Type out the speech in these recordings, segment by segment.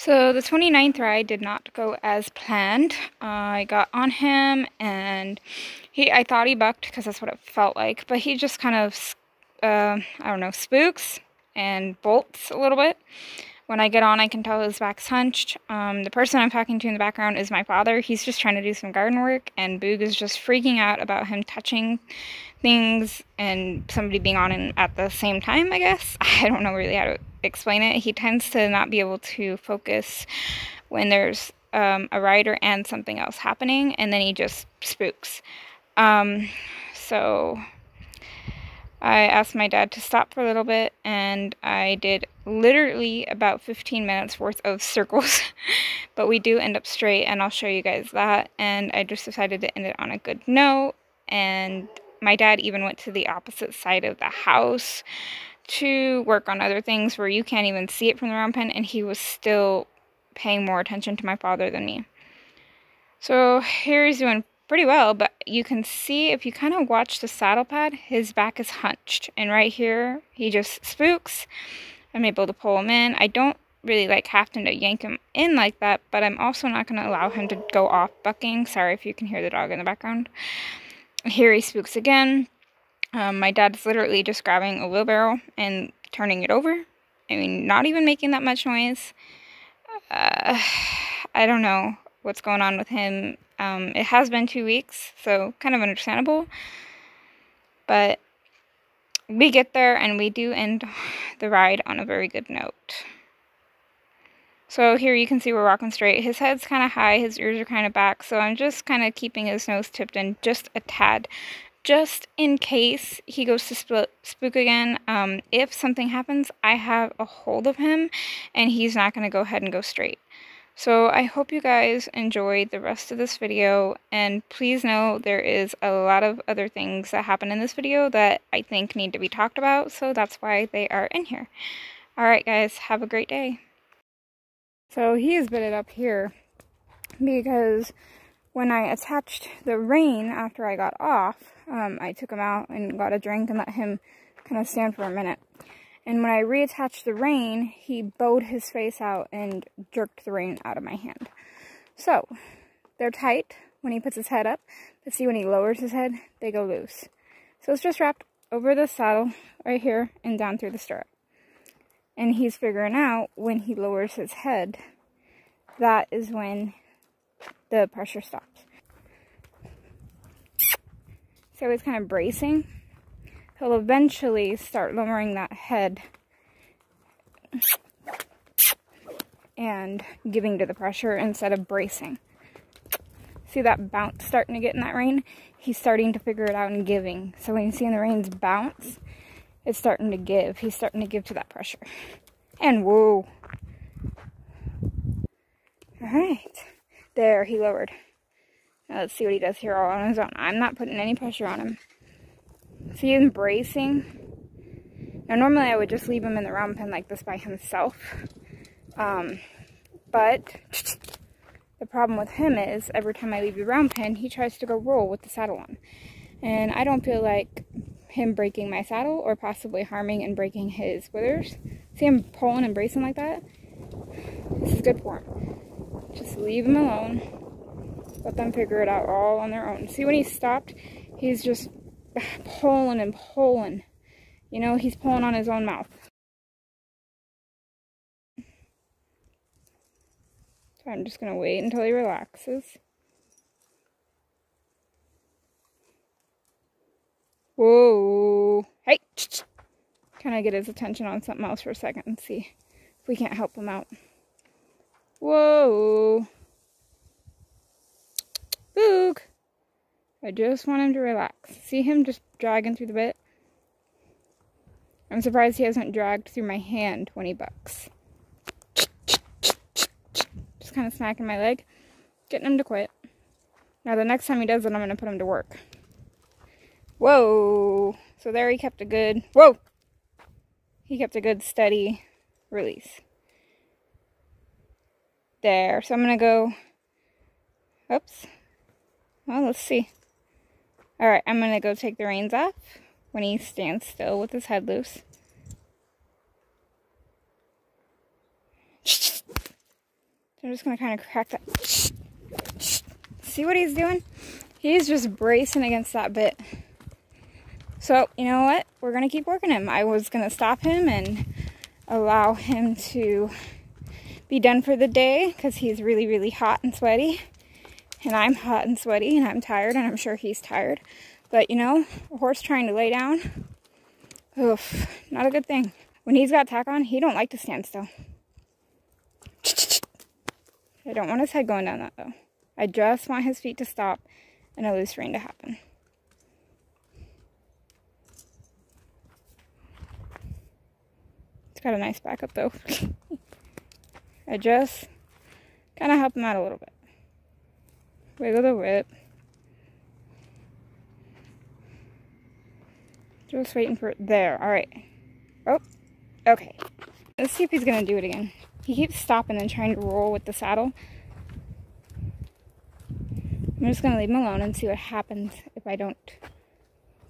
So the 29th ride did not go as planned. I got on him and I thought he bucked because that's what it felt like, but he just kind of, I don't know, spooks and bolts a little bit. When I get on, I can tell his back's hunched. The person I'm talking to in the background is my father. He's just trying to do some garden work, and Boog is just freaking out about him touching things and somebody being on him at the same time, I guess. I don't know really how to explain it. He tends to not be able to focus when there's a rider and something else happening, and then he just spooks. So I asked my dad to stop for a little bit, and I did literally about 15 minutes worth of circles, but we do end up straight, and I'll show you guys that. And I just decided to end it on a good note, and my dad even went to the opposite side of the house to work on other things where you can't even see it from the round pen, and he was still paying more attention to my father than me. So here he's doing pretty well, but you can see if you kind of watch the saddle pad, his back is hunched, and right here he just spooks. I'm able to pull him in. I don't really like having to yank him in like that, but I'm also not going to allow him to go off bucking. Sorry if you can hear the dog in the background. Here he spooks again. My dad's literally just grabbing a wheelbarrow and turning it over. I mean, not even making that much noise. I don't know what's going on with him. It has been 2 weeks, so kind of understandable. But we get there, and we do end the ride on a very good note. So here you can see we're walking straight. His head's kind of high, his ears are kind of back, so I'm just kind of keeping his nose tipped in just a tad, just in case he goes to spook again. If something happens, I have a hold of him, and he's not going to go ahead and go straight. So I hope you guys enjoyed the rest of this video, and please know there is a lot of other things that happen in this video that I think need to be talked about, so that's why they are in here. Alright guys, have a great day. So he is bitted up here because when I attached the rein after I got off, I took him out and got a drink and let him kind of stand for a minute. And when I reattached the rein, he bowed his face out and jerked the rein out of my hand. So, they're tight when he puts his head up, but see when he lowers his head, they go loose. So it's just wrapped over the saddle right here and down through the stirrup. And he's figuring out when he lowers his head, that is when the pressure stops. So he's kind of bracing. He'll eventually start lowering that head and giving to the pressure instead of bracing. See that bounce starting to get in that rein? He's starting to figure it out and giving. So when you see the reins bounce, it's starting to give. He's starting to give to that pressure. And whoa. Alright. There, he lowered. Now let's see what he does here all on his own. I'm not putting any pressure on him. See him bracing? Now normally I would just leave him in the round pen like this by himself. But the problem with him is every time I leave the round pen, he tries to go roll with the saddle on. And I don't feel like him breaking my saddle or possibly harming and breaking his withers. See him pulling and bracing like that? This is good for him. Just leave him alone. Let them figure it out all on their own. See when he stopped, he's just pulling and pulling. You know, he's pulling on his own mouth. So I'm just going to wait until he relaxes. Whoa. Hey! Kind of get his attention on something else for a second and see if we can't help him out. Whoa. Boog. I just want him to relax. See him just dragging through the bit? I'm surprised he hasn't dragged through my hand when he bucks. Just kind of smacking my leg, getting him to quit. Now the next time he does it, I'm going to put him to work. Whoa! So there he kept a good, whoa! He kept a good steady release. There, so I'm going to go, oops. Well, let's see. Alright, I'm going to go take the reins off when he stands still with his head loose. So I'm just going to kind of crack that. See what he's doing? He's just bracing against that bit. So, you know what? We're going to keep working him. I was going to stop him and allow him to be done for the day because he's really, really hot and sweaty. And I'm hot and sweaty and I'm tired and I'm sure he's tired. But, you know, a horse trying to lay down, oof, not a good thing. When he's got tack on, he don't like to stand still. I don't want his head going down that, though. I just want his feet to stop and a loose rein to happen. It's got a nice backup, though. I just kind of help him out a little bit. Wiggle the whip. Just waiting for it. There. All right. Oh, okay. Let's see if he's going to do it again. He keeps stopping and trying to roll with the saddle. I'm just going to leave him alone and see what happens if I don't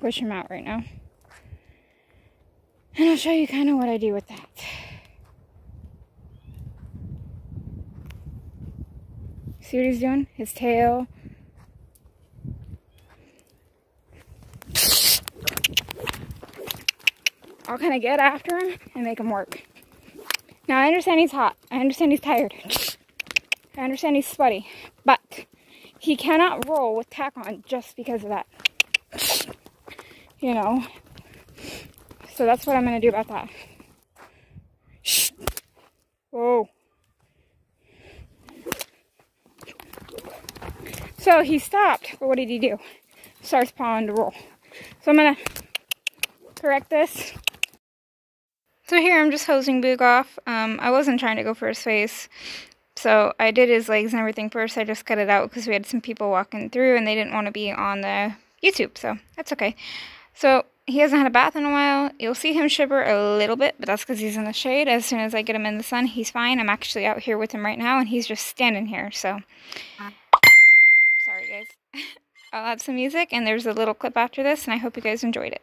push him out right now. And I'll show you kind of what I do with that. See what he's doing? His tail. I'll kind of get after him and make him work. Now, I understand he's hot. I understand he's tired. I understand he's sweaty. But he cannot roll with tack on just because of that. You know? So that's what I'm going to do about that. Whoa. So he stopped, but what did he do? Starts pawing to roll. So I'm going to correct this. So here I'm just hosing Boog off. I wasn't trying to go for his face. So I did his legs and everything first. I just cut it out because we had some people walking through and they didn't want to be on the YouTube. So that's okay. So he hasn't had a bath in a while. You'll see him shiver a little bit, but that's because he's in the shade. As soon as I get him in the sun, he's fine. I'm actually out here with him right now and he's just standing here. So sorry guys. I'll add some music and there's a little clip after this and I hope you guys enjoyed it.